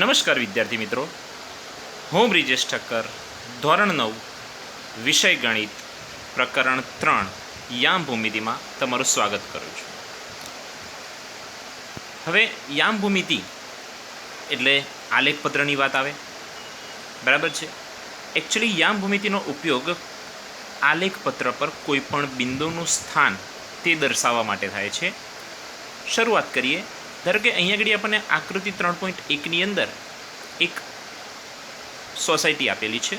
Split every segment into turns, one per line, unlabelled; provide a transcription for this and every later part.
નમસ્કાર વિદ્યાર્થી મિત્રો, હું બ્રિજેશ ઠક્કર, ધોરણ 9 વિષય ગણિત પ્રકરણ 3 યામ ભૂમિતિમાં તમારું સ્વાગત કરું છું. હવે યામ ભૂમિતિ એટલે આલેખપત્રની વાત આવે, બરાબર છે. એકચ્યુઅલી યામ ભૂમિતિનો ઉપયોગ આલેખપત્ર પર કોઈપણ બિંદુનું સ્થાન તે દર્શાવવા માટે થાય છે. શરૂઆત કરીએ. ધારો કે અહીંયા આગળ આપણને આકૃતિ 3.1ની અંદર એક સોસાયટી આપેલી છે,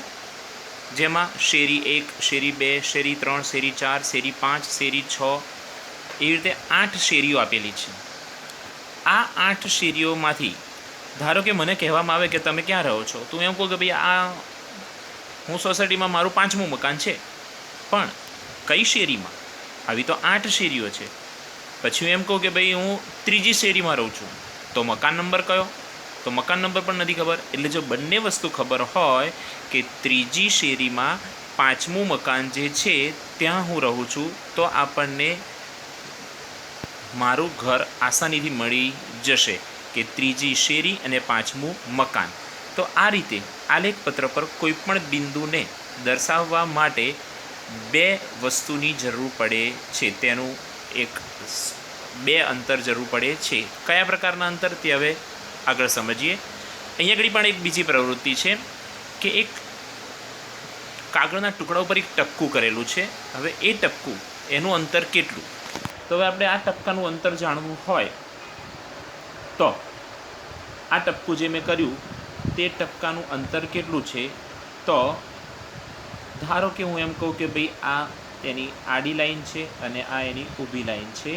જેમાં શેરી 1, શેરી 2, શેરી 3, શેરી 4, શેરી 5, શેરી 6 એવી રીતે 8 શેરીઓ આપેલી છે. આ 8 શેરીઓમાંથી ધારો કે મને કહેવામાં આવે કે તમે ક્યાં રહો છો, તો એમ કહું કે ભાઈ હું સોસાયટીમાં મારું 5મું મકાન છે, પણ કઈ શેરીમાં? આવી તો 8 શેરીઓ છે. પછી હું એમ કહું કે ભાઈ હું 3જી શેરીમાં રહું છું, તો મકાન નંબર કયો? તો મકાન નંબર પણ નથી ખબર. એટલે જો બંને વસ્તુ ખબર હોય કે 3જી શેરીમાં 5મું મકાન જે છે ત્યાં હું રહું છું, તો આપણને મારું ઘર આસાનીથી મળી જશે કે 3જી શેરી અને 5મું મકાન. તો આ રીતે આલેખપત્ર પર કોઈપણ બિંદુને દર્શાવવા માટે બે વસ્તુની જરૂર પડે છે. તેનું બે અંતર જરૂર પડે છે. કયા પ્રકારના અંતર તે હવે આગળ સમજીએ. અહીંયા આગળ પણ એક બીજી પ્રવૃત્તિ છે કે એક કાગળના ટુકડા ઉપર એક ટપકું કરેલું છે. હવે એ ટપકું એનું અંતર કેટલું? તો હવે આપણે આ ટપકાનું અંતર જાણવું હોય તો આ ટપકું જે મેં કર્યું તે ટપકાનું અંતર કેટલું છે? તો ધારો કે હું એમ કહું કે ભાઈ આ એની આડી લાઈન છે અને આ એની ઊભી લાઈન છે,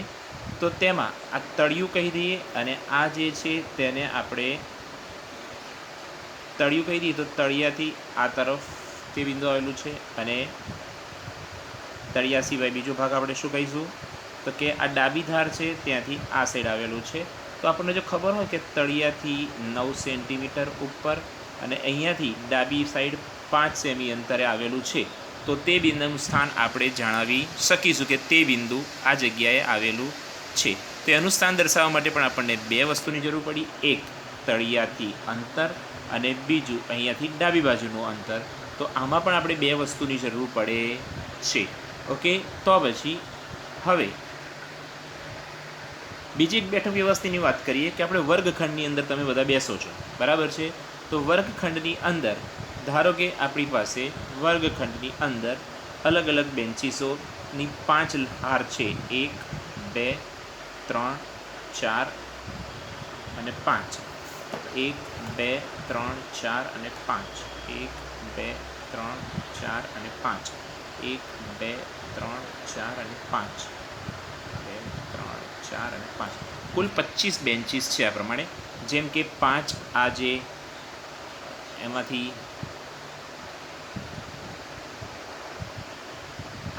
તો તેમાં આ તળિયું કહી દઈએ અને આ જે છે તેને આપણે તળિયું કહી દઈએ. તો તળિયાથી આ તરફ તે બિંદુ આવેલું છે અને તળિયા સિવાય બીજો ભાગ આપણે શું કહીશું? તો કે આ ડાબી ધાર છે ત્યાંથી આ સાઈડ આવેલું છે. તો આપણને જો ખબર હોય કે તળિયાથી 9 સેન્ટીમીટર ઉપર અને અહીંયાથી ડાબી સાઈડ 5 સેમી અંતરે આવેલું છે, તો તે બિંદુનું સ્થાન આપણે જણાવી શકીશું કે તે બિંદુ આ જગ્યાએ આવેલું છે. તો એનું સ્થાન દર્શાવવા માટે પણ આપણને બે વસ્તુની જરૂર પડી. એક તળિયાથી અંતર અને બીજું અહીંયાથી ડાબી બાજુનું અંતર. તો આમાં પણ આપણે બે વસ્તુની જરૂર પડે છે. ઓકે, તો પછી હવે બીજી એક બેઠક વ્યવસ્થાની વાત કરીએ કે આપણે વર્ગખંડની અંદર તમે બધા બેસો છો, બરાબર છે. તો વર્ગખંડની અંદર ધારો કે આપણી પાસે વર્ગખંડની અંદર અલગ અલગ બેન્ચીસોની 5 હાર છે. 1, 2, 3, 4 અને 5. 1, 2, 3, 4 અને 5. 1, 2, 3, 4 અને 5. 1, 2, 3, 4 અને 5. 2, 3, 4 અને 5. કુલ 25 બેન્ચીસ છે. આ પ્રમાણે જેમ કે 5 આ જે એમાંથી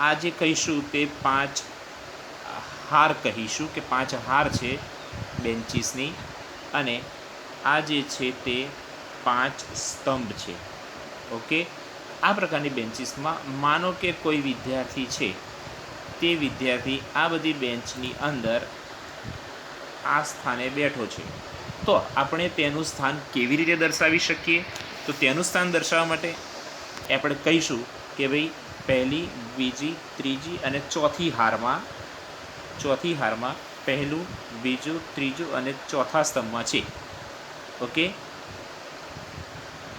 આ જે કહીશું તે 5 હાર કહીશું કે 5 હાર છે બેન્ચીસની, અને આ જે છે તે 5 સ્તંભ છે. ઓકે, આ પ્રકારની બેન્ચીસમાં માનો કે કોઈ વિદ્યાર્થી છે, તે વિદ્યાર્થી આ બધી બેન્ચની અંદર આ સ્થાને બેઠો છે, તો આપણે તેનું સ્થાન કેવી રીતે દર્શાવી શકીએ? તો તેનું સ્થાન દર્શાવવા માટે આપણે કહીશું કે ભાઈ પહેલી, બીજી, ત્રીજી અને ચોથી હારમાં પહેલું, બીજું, ત્રીજું અને ચોથા સ્તંભમાં છે. ઓકે,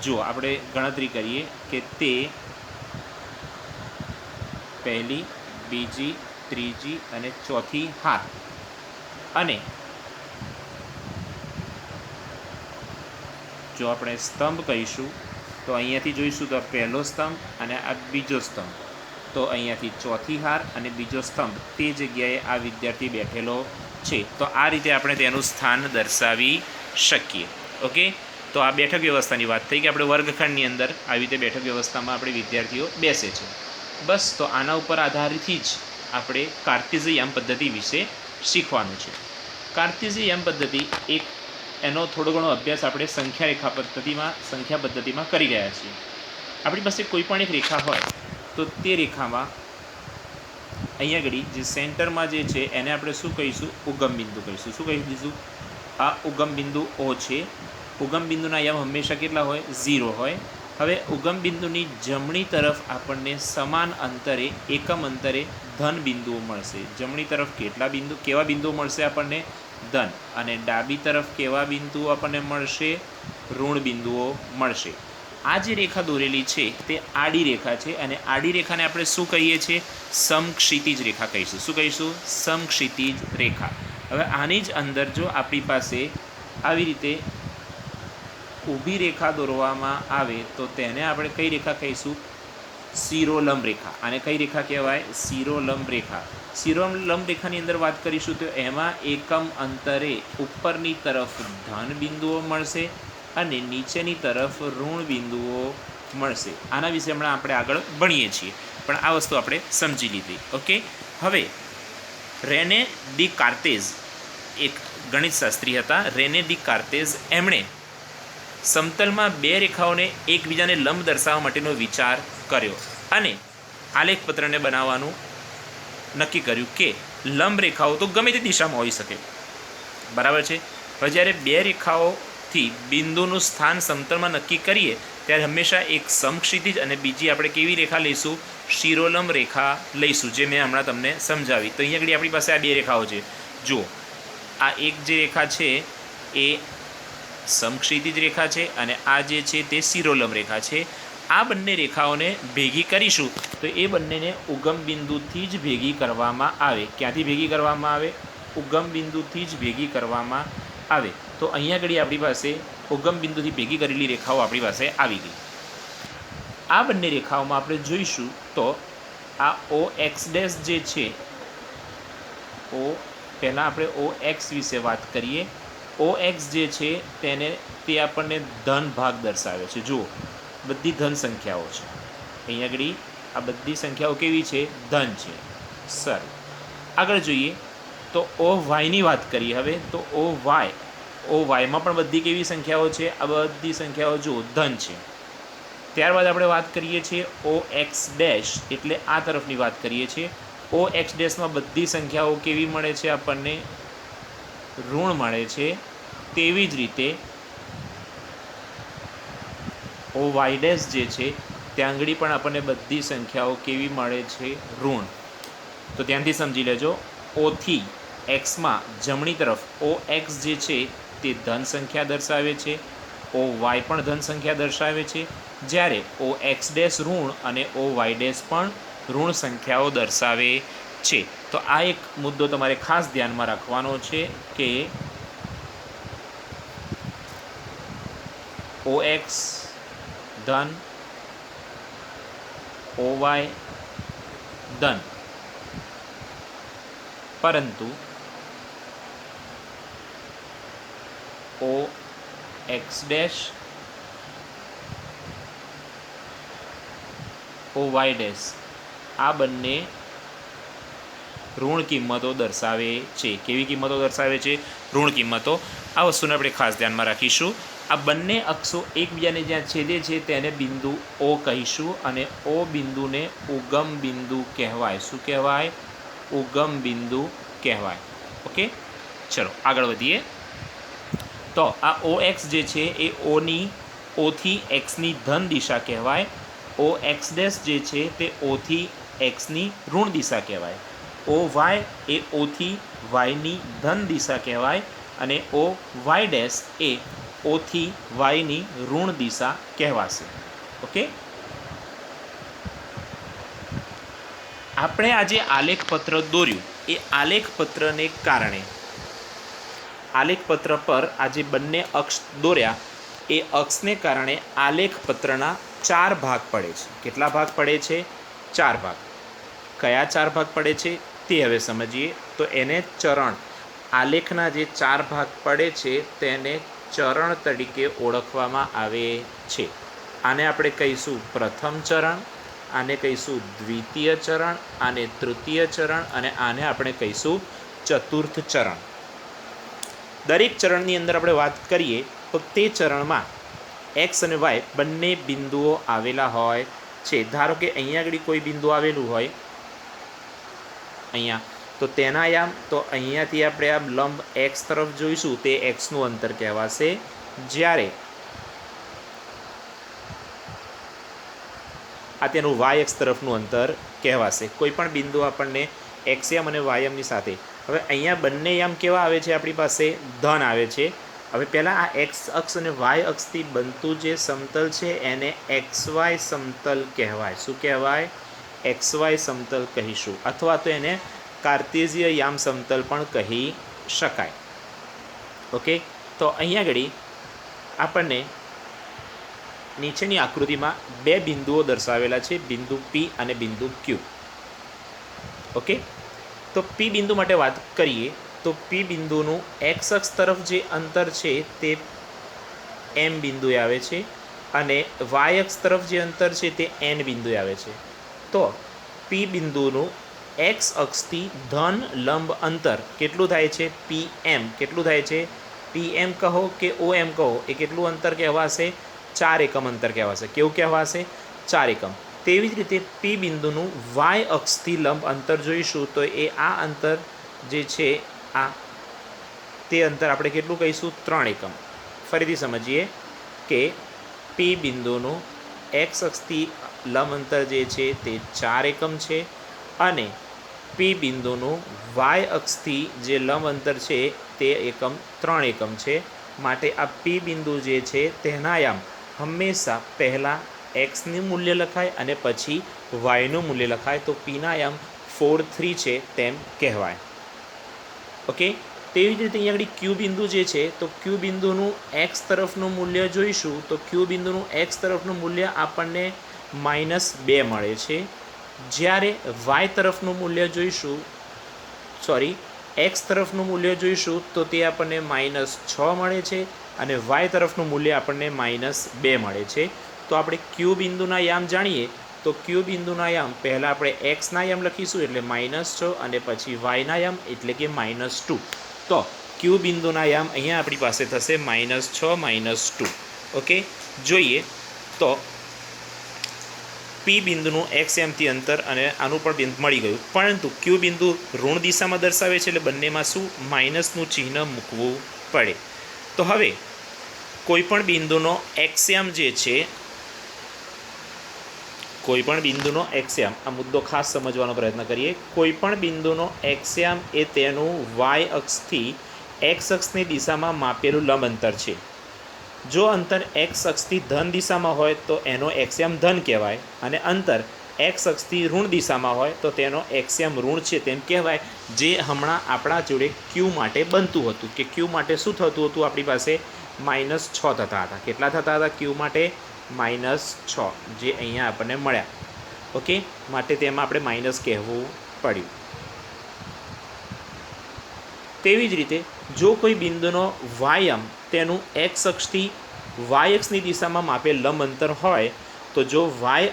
જો આપણે ગણતરી કરીએ કે તે પહેલી, બીજી, ત્રીજી અને ચોથી હાર, અને જો આપણે સ્તંભ કહીશું તો અહીંયાથી જોઈશું તો પહેલો સ્તંભ અને આ બીજો સ્તંભ, તો અહીંયાથી ચોથી હાર અને બીજો સ્તંભ તે જગ્યાએ આ વિદ્યાર્થી બેઠેલો છે. તો આ રીતે આપણે તેનું સ્થાન દર્શાવી શકીએ. ઓકે, તો આ બેઠક વ્યવસ્થાની વાત થઈ કે આપણે વર્ગખંડની અંદર આવી રીતે બેઠક વ્યવસ્થામાં આપણે વિદ્યાર્થીઓ બેસે છે. બસ, તો આના ઉપર આધારથી જ આપણે કાર્ટેશિયન પદ્ધતિ વિશે શીખવાનું છે. કાર્ટેશિયન પદ્ધતિ એક એનો થોડો ઘણો અભ્યાસ આપણે સંખ્યા પદ્ધતિમાં કરી રહ્યા છીએ. આપણી પાસે કોઈ પણ એક રેખા હોય તો તે રેખામાં અહીંયા આગળ જે સેન્ટરમાં જે છે એને આપણે શું કહીશું? ઉગમ બિંદુ કહીશું. શું કહી દઈશું? આ ઉગમ બિંદુ O છે ઉગમ બિંદુના યામ હંમેશા કેટલા હોય? 0 હોય. હવે ઉગમ બિંદુની જમણી તરફ આપણને સમાન અંતરે એકમ અંતરે ધન બિંદુઓ મળશે. જમણી તરફ કેવા બિંદુઓ મળશે આપણને? ધન. અને ડાબી તરફ કેવા બિંદુઓ આપણને મળશે? ઋણ બિંદુઓ મળશે. આ જે રેખા દોરેલી છે તે આડી રેખા છે અને આડી રેખાને આપણે શું કહીએ છીએ? સમક્ષિતિજ રેખા કહીશું. શું કહીશું? સમક્ષિતિજ રેખા. હવે આની જ અંદર જો આપણી પાસે આવી રીતે ઊભી રેખા દોરવામાં આવે તો તેને આપણે કઈ રેખા કહીશું? શિરોલંબ રેખા. અને કઈ રેખા કહેવાય? શિરોલંબ રેખા. શિરોલંબ રેખાની અંદર વાત કરીશું તો એમાં એકમ અંતરે ઉપરની તરફ ધન બિંદુઓ મળશે અને નીચેની તરફ ઋણ બિંદુઓ મળશે. આના વિશે હમણાં આપણે આગળ ભણીએ છીએ, પણ આ વસ્તુ આપણે સમજી લીધી. ઓકે. હવે રેને ડી કાર્તેઝ એક ગણિતશાસ્ત્રી હતા. રેને ડી કાર્તેઝ એમણે સમતલમાં બે રેખાઓને એકબીજાને લંબ દર્શાવવા માટેનો વિચાર કર્યો અને આલેખપત્રને બનાવવાનું નક્કી કર્યું કે લંબ રેખાઓ તો ગમે તે દિશામાં હોઈ શકે. બરાબર છે. હવે જ્યારે બે રેખાઓથી બિંદુનું સ્થાન સમતલમાં નક્કી કરીએ ત્યારે હંમેશા એક સમક્ષિતિજ અને બીજી આપણે કેવી રેખા લઈશું? શિરોલંબ રેખા લઈશું, જે મેં હમણાં તમને સમજાવી. તો અહીંયા આગળ આપણી પાસે આ બે રેખાઓ છે. જુઓ, આ એક જે રેખા છે એ સમક્ષિતિજ રેખા છે અને આ જે છે તે શિરોલંબ રેખા છે. આ બંને રેખાઓને ભેગી કરીશું તો એ બંનેને ઉગમ બિંદુથી જ ભેગી કરવામાં આવે. ક્યાંથી ભેગી કરવામાં આવે? ઉગમ બિંદુથી જ ભેગી કરવામાં આવે. તો અહીંયા આગળ આપણી પાસે ઉગમ બિંદુથી ભેગી કરેલી રેખાઓ આપણી પાસે આવી ગઈ. આ બંને રેખાઓમાં આપણે જોઈશું તો આ ઓ એક્સ ડેશ જે છે, પહેલાં આપણે ઓ એક્સ વિશે વાત કરીએ. ઓ એક્સ જે છે તે આપણને ધન ભાગ દર્શાવે છે. જુઓ, બધી ધન સંખ્યાઓ છે. અહીંયા આગળ આ બધી સંખ્યાઓ કેવી છે? ધન છે. સર આગળ જોઈએ તો ઓ વાયની વાત કરીએ. હવે તો ઓ વાયમાં પણ બધી કેવી સંખ્યાઓ છે? આ બધી સંખ્યાઓ જુઓ ધન છે. ત્યારબાદ આપણે વાત કરીએ છીએ ઓ એક્સ ડેશ, એટલે આ તરફની વાત કરીએ છીએ. ઓ એક્સ ડેશમાં બધી સંખ્યાઓ કેવી મળે છે? આપણને ઋણ મળે છે. તેવી જ રીતે ઓ વાય ડેશ જે છે ત્યાં આગળ પણ આપણને બધી સંખ્યાઓ કેવી મળે છે? ઋણ. તો ત્યાંથી સમજી લેજો, ઓથી એક્સમાં જમણી તરફ ઓ એક્સ જે છે તે ધન સંખ્યા દર્શાવે છે, ઓ વાય પણ ધન સંખ્યા દર્શાવે છે, જ્યારે ઓ એક્સ ડેશ ઋણ અને ઓ વાય ડેશ પણ ઋણ સંખ્યાઓ દર્શાવે છે. તો આ એક મુદ્દો તમારે ખાસ ધ્યાનમાં રાખવાનો છે કે ઓ એક્સ ધન, ઓ વાય ધન, પરંતુ O X dash, O Y dash આ બંને ઋણ કિંમતો દર્શાવે છે. કેવી કિંમતો દર્શાવે છે? ઋણ કિંમતો. આ વસ્તુને આપણે ખાસ ધ્યાનમાં રાખીશું. આ બંને અક્ષો એકબીજાને જ્યાં છેદે છે તેને બિંદુ ઓ કહીશું અને ઓ બિંદુને ઉગમ બિંદુ કહેવાય. શું કહેવાય? ઉગમ બિંદુ કહેવાય. ઓકે, ચલો આગળ વધીએ. તો આ ઓ એક્સ જે છે એ ઓથી એક્સની ધન દિશા કહેવાય. ઓ એક્સ ડેશ જે છે તે ઓથી એક્સની ઋણ દિશા કહેવાય. ઓ વાય એ ઓથી વાયની ધન દિશા કહેવાય અને ઓ વાય ડેશ એ ઓથી વાયની ઋણ દિશા કહેવાશે. ઓકે, આપણે આજે આલેખપત્ર દોર્યું એ આલેખપત્રને કારણે આલેખપત્ર પર આજે બંને અક્ષ દોર્યા એ અક્ષને કારણે આલેખપત્રના 4 ભાગ પડે છે. કેટલા ભાગ પડે છે? 4 ભાગ. કયા 4 ભાગ પડે છે તે હવે સમજીએ. તો એને ચરણ, આલેખના જે 4 ભાગ પડે છે તેને ચરણ તરીકે ઓળખવામાં આવે છે. આને આપણે કહીશું પ્રથમ ચરણ, આને કહીશું દ્વિતીય ચરણ, આને તૃતીય ચરણ અને આને આપણે કહીશું ચતુર્થ ચરણ. દરેક ચરણની અંદર આપણે વાત કરીએ તો તે ચરણમાં એક્સ અને વાય બંને બિંદુઓ આવેલા હોય છે. ધારો કે અહીંયા આગળ કોઈ બિંદુ આવેલું હોય અહીંયા, તો તેના યામ, તો અહીંયાથી આપણે આ લંબ એક્સ તરફ જોઈશું તે એક્સનું અંતર કહેવાશે. જ્યારે આ તેનું વાય એક્સ તરફનું અંતર કહેવાશે. કોઈ પણ બિંદુ આપણને એક્સ યામ અને વાય યામની સાથે, હવે અહીંયા બંને યામ કેવા આવે છે આપણી પાસે? ધન આવે છે. હવે પહેલાં આ એક્સ અક્ષ અને વાય અક્ષથી બનતું જે સમતલ છે એને એક્સ વાય સમતલ કહેવાય. શું કહેવાય? એક્સ વાય સમતલ કહીશું, અથવા તો એને કાર્ટેઝીય યામ સમતલ પણ કહી શકાય. ઓકે, તો અહીંયા આગળ આપણને નીચેની આકૃતિમાં બે બિંદુઓ દર્શાવેલા છે, બિંદુ પી અને બિંદુ ક્યુ. ઓકે, તો પી બિંદુ માટે વાત કરીએ તો પી બિંદુનું એક્સ અક્ષ તરફ જે અંતર છે તે એમ બિંદુએ આવે છે અને વાય અક્ષ તરફ જે અંતર છે તે એન બિંદુએ આવે છે. તો પી બિંદુનું એક્સ અક્ષથી ધન લંબ અંતર કેટલું થાય છે? પી એમ. કેટલું થાય છે? પી એમ કહો કે ઓ એમ કહો, એ કેટલું અંતર કહેવાશે? 4 એકમ અંતર કહેવાશે. કેવું કહેવાશે? 4 એકમ. તેવી જ રીતે પી બિંદુનું વાય અક્ષથી લંબ અંતર જોઈશું તો એ આ અંતર જે છે આ તે અંતર આપણે કેટલું કહીશું? 3 એકમ. ફરીથી સમજીએ કે પી બિંદુનું એક્સ અક્ષથી લંબ અંતર જે છે તે 4 એકમ છે અને પી બિંદુનું વાય અક્ષથી જે લંબ અંતર છે તે એકમ 3 એકમ છે. માટે આ પી બિંદુ જે છે તેના યામ હંમેશા પહેલાં એક્સનું મૂલ્ય લખાય અને પછી વાયનું મૂલ્ય લખાય, તો પીના યામ 4 3 છે તેમ કહેવાય. ઓકે, તેવી જ રીતે અહીંયા આગળ ક્યુ બિંદુ જે છે તો ક્યુ બિંદુનું એક્સ તરફનું મૂલ્ય જોઈશું તો ક્યુ બિંદુનું એક્સ તરફનું મૂલ્ય આપણને -2 મળે છે. જ્યારે વાય તરફનું મૂલ્ય જોઈશું, એક્સ તરફનું મૂલ્ય જોઈશું તો તે આપણને -6 મળે છે અને વાય તરફનું મૂલ્ય આપણને -2 મળે છે. તો આપણે ક્યુ બિંદુના યામ જાણીએ તો ક્યુ બિંદુના યામ પહેલાં આપણે એક્સના યામ લખીશું એટલે -6 અને પછી વાયના યામ એટલે કે -2. તો ક્યુ બિંદુના યામ અહીંયા આપણી પાસે થશે -6 -2. ઓકે, જોઈએ તો પી બિંદુનું એક્સ યામથી અંતર અને આનું પણ બિંદુ મળી ગયું, પરંતુ ક્યુ બિંદુ ઋણ દિશામાં દર્શાવે છે એટલે બંનેમાં શું? માઇનસનું ચિહ્ન મૂકવું પડે. તો હવે કોઈપણ બિંદુનો એક્સ યામ જે છે, કોઈપણ બિંદુનો એક્સ યામ, આ મુદ્દો ખાસ સમજવાનો પ્રયત્ન કરીએ. કોઈપણ બિંદુનો એક્સ યામ એ તેનું વાય અક્ષથી એક્સ અક્ષની દિશામાં માપેલું લંબ અંતર છે. જો અંતર એક્સ અક્ષથી ધન દિશામાં હોય તો એનો એક્સયામ ધન કહેવાય અને અંતર એક્સ અક્ષથી ઋણ દિશામાં હોય તો તેનો એક્સયામ ઋણ છે તેમ કહેવાય. જે હમણાં આપણા જોડે ક્યુ માટે બનતું હતું કે ક્યુ માટે શું થતું હતું? આપણી પાસે -6 થતા હતા. કેટલા થતા હતા ક્યુ માટે? -6, જે અહીંયા આપણને મળ્યા. ઓકે, માટે તેમાં આપણે માઇનસ કહેવું પડ્યું. તેવી જ રીતે જો કોઈ બિંદુનો વાયમ તેનું એક્સ અક્ષથી વાય અક્ષની દિશામાં માપેલ લંબ અંતર હોય તો જો વાય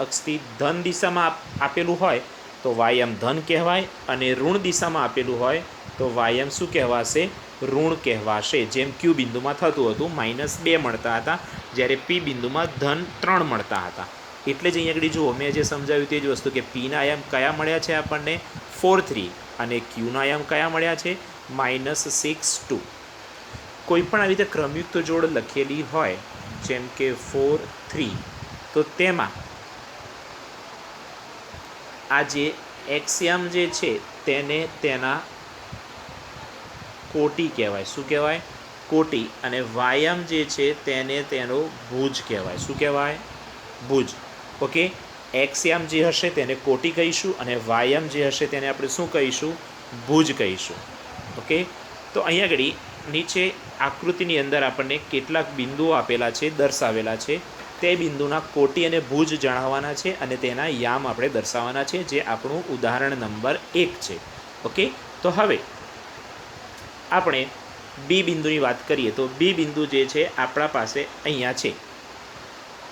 અક્ષથી ધન દિશામાં આપેલું હોય તો વાયમ ધન કહેવાય અને ઋણ દિશામાં આપેલું હોય તો વાયમ શું કહેવાશે? ઋણ કહેવાશે. જેમ ક્યુ બિંદુમાં થતું હતું, -2 મળતા હતા જ્યારે પી બિંદુમાં ધન 3 મળતા હતા. એટલે જ અહીંયા આગળ જુઓ મેં જે સમજાવ્યું તે જ વસ્તુ કે પીના આયામ કયા મળ્યા છે આપણને? 4 3 અને ક્યુના આયામ કયા મળ્યા છે? -6 2. કોઈ પણ આવી રીતે ક્રમયુક્ત જોડ લખેલી હોય જેમ કે 4 3 તો તેમાં આ જે એક્સયામ જે છે તેને તેના કોટી કહેવાય. શું કહેવાય? કોટી. અને વાયામ જે છે તેને તેનો ભુજ કહેવાય. શું કહેવાય? ભુજ. ઓકે, એક્સયામ જે હશે તેને કોટી કહીશું અને વાયામ જે હશે તેને આપણે શું કહીશું? ભુજ કહીશું. ઓકે, તો અહીંયા આગળ નીચે આકૃતિની અંદર આપણને કેટલાક બિંદુઓ આપેલા છે, દર્શાવેલા છે. તે બિંદુના કોટી અને ભુજ જણાવવાના છે અને તેના યામ આપણે દર્શાવવાના છે, જે આપણું ઉદાહરણ નંબર 1 છે. ઓકે, તો હવે આપણે બી બિંદુની વાત કરીએ તો બી બિંદુ જે છે આપણા પાસે અહીંયા છે.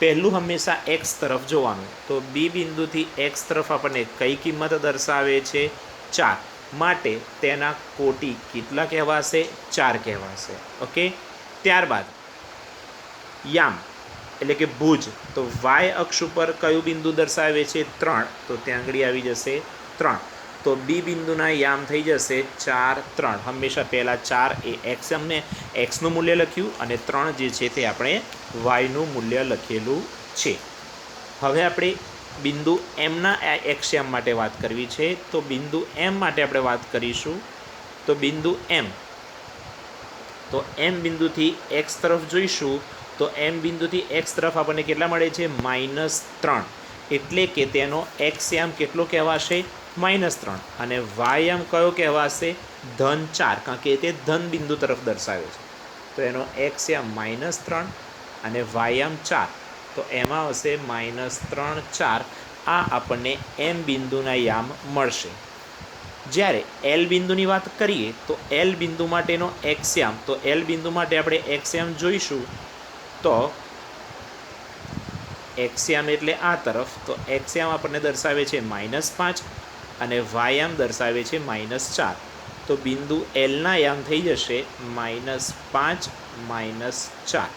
પહેલું હંમેશા એક્સ તરફ જોવાનું. તો બી બિંદુથી એક્સ તરફ આપણને કઈ કિંમત દર્શાવે છે? 4. માટે તેના કોટી કેટલા કહેવાશે? 4 કહેવાશે. ઓકે, ત્યારબાદ યામ એટલે કે ભુજ. તો વાય અક્ષ ઉપર કયું બિંદુ દર્શાવે છે? 3. તો ત્યાં આગળ આવી જશે 3. તો બી બિંદુના યામ થઈ જશે 4, 3. હંમેશા પહેલાં 4 એ એક્સ અમને એક્સનું મૂલ્ય લખ્યું અને 3 જે છે તે આપણે વાયનું મૂલ્ય લખેલું છે. હવે આપણે બિંદુ એમના એક્સ યામ માટે વાત કરવી છે. તો બિંદુ એમ માટે આપણે વાત કરીશું. તો બિંદુ એમ, તો એમ બિંદુથી એક્સ તરફ જોઈશું તો એમ બિંદુથી એક્સ તરફ આપણને કેટલા મળે છે? -3. એટલે કે તેનો એક્સ યામ કેટલો કહેવાશે? -3. અને વાય યામ કયો કહેવાશે? -4, કારણ કે તે ધન બિંદુ તરફ દર્શાવે છે. તો એનો એક્સ યામ -3 અને વાય યામ 4. તો એમાં હશે -3, 4. આ આપણને એમ બિંદુના યામ મળશે. જ્યારે એલ બિંદુની વાત કરીએ તો એલ બિંદુ માટેનો એક્સ યામ, તો એલ બિંદુ માટે આપણે એક્સ યામ જોઈશું તો એક્સ યામ એટલે આ તરફ, તો એક્સ યામ આપણને દર્શાવે છે -5 અને વાય યામ દર્શાવે છે -4. તો બિંદુ એલના યામ થઈ જશે -5, -4.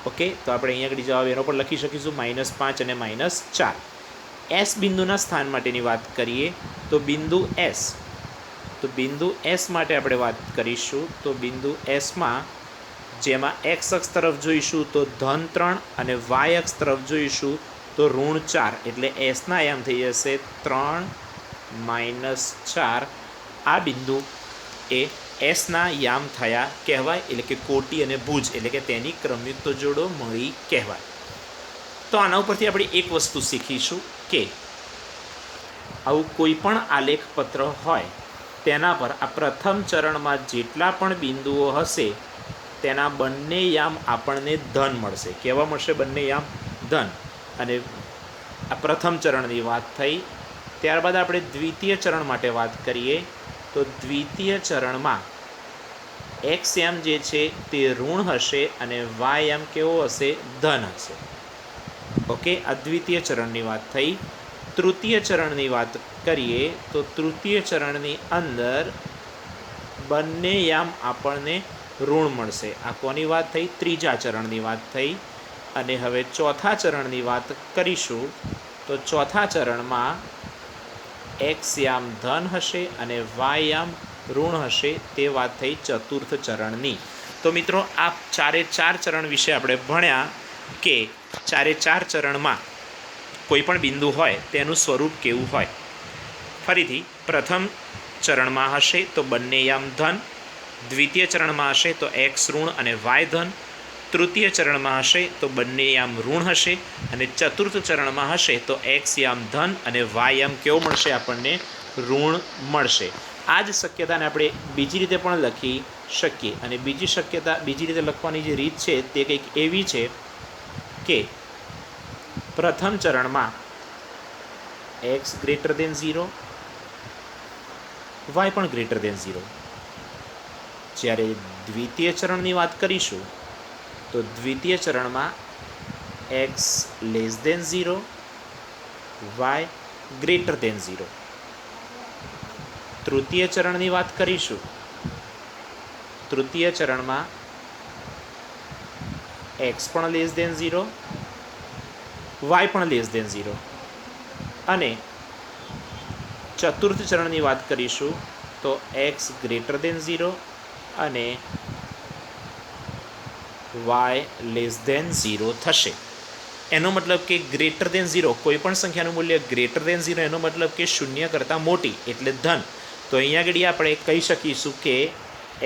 ઓકે, તો આપણે અહીંયા આગળ જવાબ એનો પણ લખી શકીશું -5 અને -4. એસ બિંદુના સ્થાન માટેની વાત કરીએ તો બિંદુ એસ, તો બિંદુ એસ માટે આપણે વાત કરીશું. તો બિંદુ એસમાં જેમાં એક્સ અક્ષ તરફ જોઈશું તો -3 અને વાય અક્ષ તરફ જોઈશું તો -4. એટલે એસના યામ થઈ જશે 3, -4. આ બિંદુ એ એસના યામ થયા કહેવાય, એટલે કે કોટી અને ભુજ, એટલે કે તેની ક્રમયુક્ત જોડો મળી કહેવાય. તો આના ઉપરથી આપણે એક વસ્તુ શીખીશું કે આવું કોઈ પણ આલેખ પત્ર હોય તેના પર આ પ્રથમ ચરણમાં જેટલા પણ બિંદુઓ હશે તેના બંને યામ આપણને ધન મળશે. કેવા મળશે? બંને યામ ધન. અને આ પ્રથમ ચરણની વાત થઈ. ત્યારબાદ આપણે દ્વિતીય ચરણ માટે વાત કરીએ તો દ્વિતીય ચરણમાં એક્સ યામ જે છે તે ઋણ હશે અને વાય યામ કેવો હશે? ધન હશે. ઓકે, આ દ્વિતીય ચરણની વાત થઈ. તૃતીય ચરણની વાત કરીએ તો તૃતીય ચરણની અંદર બંને યામ આપણને ઋણ મળશે. આ કોની વાત થઈ? ત્રીજા ચરણની વાત થઈ. અને હવે ચોથા ચરણની વાત કરીશું તો ચોથા ચરણમાં એક્સ યામ ધન હશે અને વાય યામ ઋણ હશે. તે વાત થઈ ચતુર્થ ચરણની. તો મિત્રો, આ 4 ચરણ વિશે આપણે ભણ્યા કે 4 ચરણમાં કોઈ પણ બિંદુ હોય તેનું સ્વરૂપ કેવું હોય. ફરીથી, પ્રથમ ચરણમાં હશે તો બંને યામ ધન, દ્વિતીય ચરણમાં હશે તો એક્સ ઋણ અને વાય ધન, તૃતીય ચરણમાં હશે તો બંને યામ ઋણ હશે અને ચતુર્થ ચરણમાં હશે તો એક્સ યામ ધન અને વાય યામ કેવો મળશે? આપણને ઋણ મળશે. આ જ શક્યતાને આપણે બીજી રીતે પણ લખી શકીએ. અને બીજી રીતે લખવાની જે રીત છે તે કંઈક એવી છે કે પ્રથમ ચરણમાં એક્સ >0, વાય પણ >0. જ્યારે દ્વિતીય ચરણની વાત કરીશું તો દ્વિતીય ચરણમાં એક્સ <0, વાય >0. તૃતીય ચરણની વાત કરીશું, તૃતીય ચરણમાં એક્સ પણ <0, વાય પણ <0. અને ચતુર્થ ચરણની વાત કરીશું તો એક્સ >0 અને વાય <0 થશે. એનો મતલબ કે >0, કોઈ પણ સંખ્યાનું મૂલ્ય >0, એનો મતલબ કે 0 કરતાં મોટી એટલે ધન. તો અહીંયા આગળ આપણે કહી શકીશું કે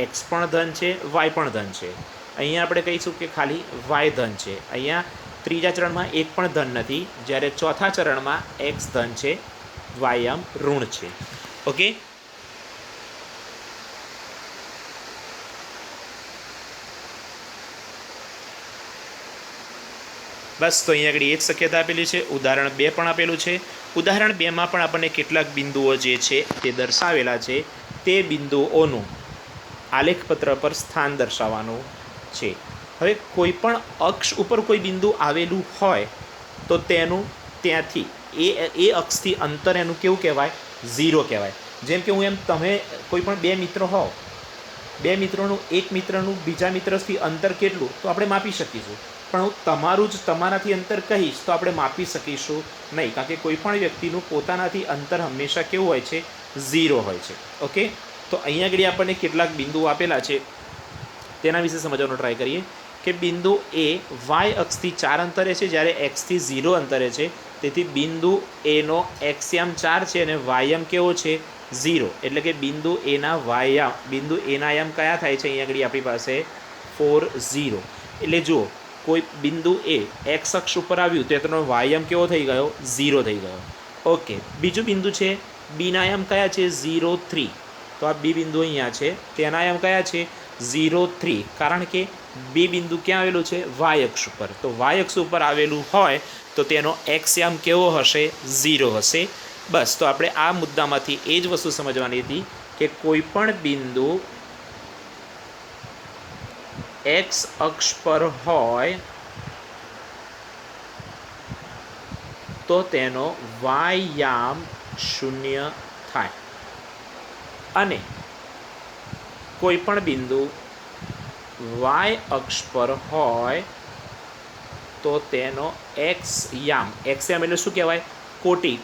એક્સ પણ ધન છે, વાય પણ ધન છે. અહીંયા આપણે કહીશું કે ખાલી વાય ધન છે. અહીંયા ત્રીજા ચરણમાં એક પણ ધન નથી, જ્યારે ચોથા ચરણમાં એક્સ ધન છે, વાય યામ ઋણ છે. ઓકે, બસ. તો અહીંયા આગળ એક શક્યતા આપેલી છે. ઉદાહરણ 2 પણ આપેલું છે. ઉદાહરણ 2માં પણ આપણને કેટલાક બિંદુઓ જે છે તે દર્શાવેલા છે. તે બિંદુઓનું આલેખપત્ર પર સ્થાન દર્શાવવાનું છે. હવે કોઈ પણ અક્ષ ઉપર કોઈ બિંદુ આવેલું હોય તો તેનું ત્યાંથી એ અક્ષથી અંતર એનું કેવું કહેવાય? 0 કહેવાય. જેમ કે હું એમ, તમે કોઈ પણ 2 મિત્રો હોવ, 2 મિત્રોનું એક મિત્રનું બીજા મિત્રથી અંતર કેટલું તો આપણે માપી શકીશું. પણ હું તમારું જ તમારાથી અંતર કહીશ તો આપણે માપી શકીશું નહીં, કારણ કે કોઈ પણ વ્યક્તિનું પોતાનાથી અંતર હંમેશા કેવું હોય છે? 0 હોય છે. ઓકે, તો અહીંયા આગળ આપણને કેટલાક બિંદુઓ આપેલા છે તેના વિશે સમજવાનો ટ્રાય કરીએ કે બિંદુ એ વાય અક્ષથી 4 અંતરે છે, જ્યારે એક્સથી 0 અંતરે છે. તેથી બિંદુ એનો એક્સયામ 4 છે અને વાયયામ કેવો છે 0. એટલે કે બિંદુ એના યામ કયા થાય છે? અહીંયા આગળ આપણી પાસે 4 0. એટલે જુઓ, કોઈ બિંદુ એ એક્સ અક્ષ ઉપર આવ્યું તો તેનો વાયયામ કેવો થઈ ગયો? 0 થઈ ગયો. ઓકે, બીજું બિંદુ છે બીના યામ કયા છે? 0 3. તો આ બી બિંદુ અહીંયા છે, તેના યામ કયા છે? 0 3. કારણ કે બી બિંદુ ક્યાં આવેલું છે? વાય અક્ષ ઉપર. તો વાય અક્ષ ઉપર આવેલું હોય તો તેનો એક્સ યામ કેવો હશે? 0 હશે. બસ, તો આપણે આ મુદ્દામાંથી એ જ વસ્તુ સમજવાની હતી કે કોઈ પણ બિંદુ એક્સ અક્ષ પર હોય તો તેનો વાય યામ 0 થાય અને કોઈ પણ બિંદુ વાય અક્ષ પર હોય તો તેનો એક્સ યામ એટલે શું કહેવાય?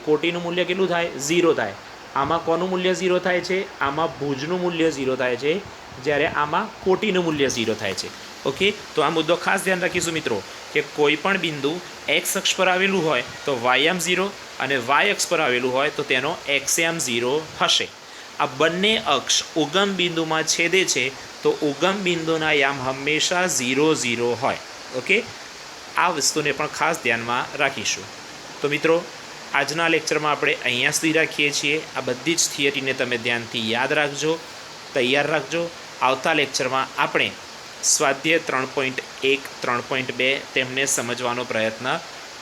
કોટીનું મૂલ્ય કેટલું થાય? 0 થાય. આમાં કોનું મૂલ્ય 0 થાય છે? આમાં ભુજનું મૂલ્ય 0 થાય છે, જ્યારે આમાં કોટીનું મૂલ્ય 0 થાય છે. ઓકે, તો આ મુદ્દો ખાસ ધ્યાન રાખીશું મિત્રો કે કોઈ પણ બિંદુ એક્સ અક્ષ પર આવેલું હોય તો વાયયામ 0 અને વાય અક્ષ પર આવેલું હોય તો તેનો એક્સયામ 0 હશે. આ બંને અક્ષ ઉગમ બિંદુમાં છેદે છે તો ઉગમ બિંદુના યામ હંમેશા 0 0 હોય. ઓકે, આ વસ્તુને પણ ખાસ ધ્યાનમાં રાખીશું. તો મિત્રો, આજના લેક્ચરમાં આપણે અહીંયા સુધી રાખીએ છીએ. આ બધી જ થિયરીને તમે ધ્યાનથી યાદ રાખજો, તૈયાર રાખજો. આવતા લેક્ચરમાં આપણે સ્વાધ્યાય 3.1 3.2 તેમને સમજવાનો પ્રયત્ન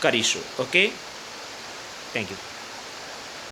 કરીશું. Okay, thank you.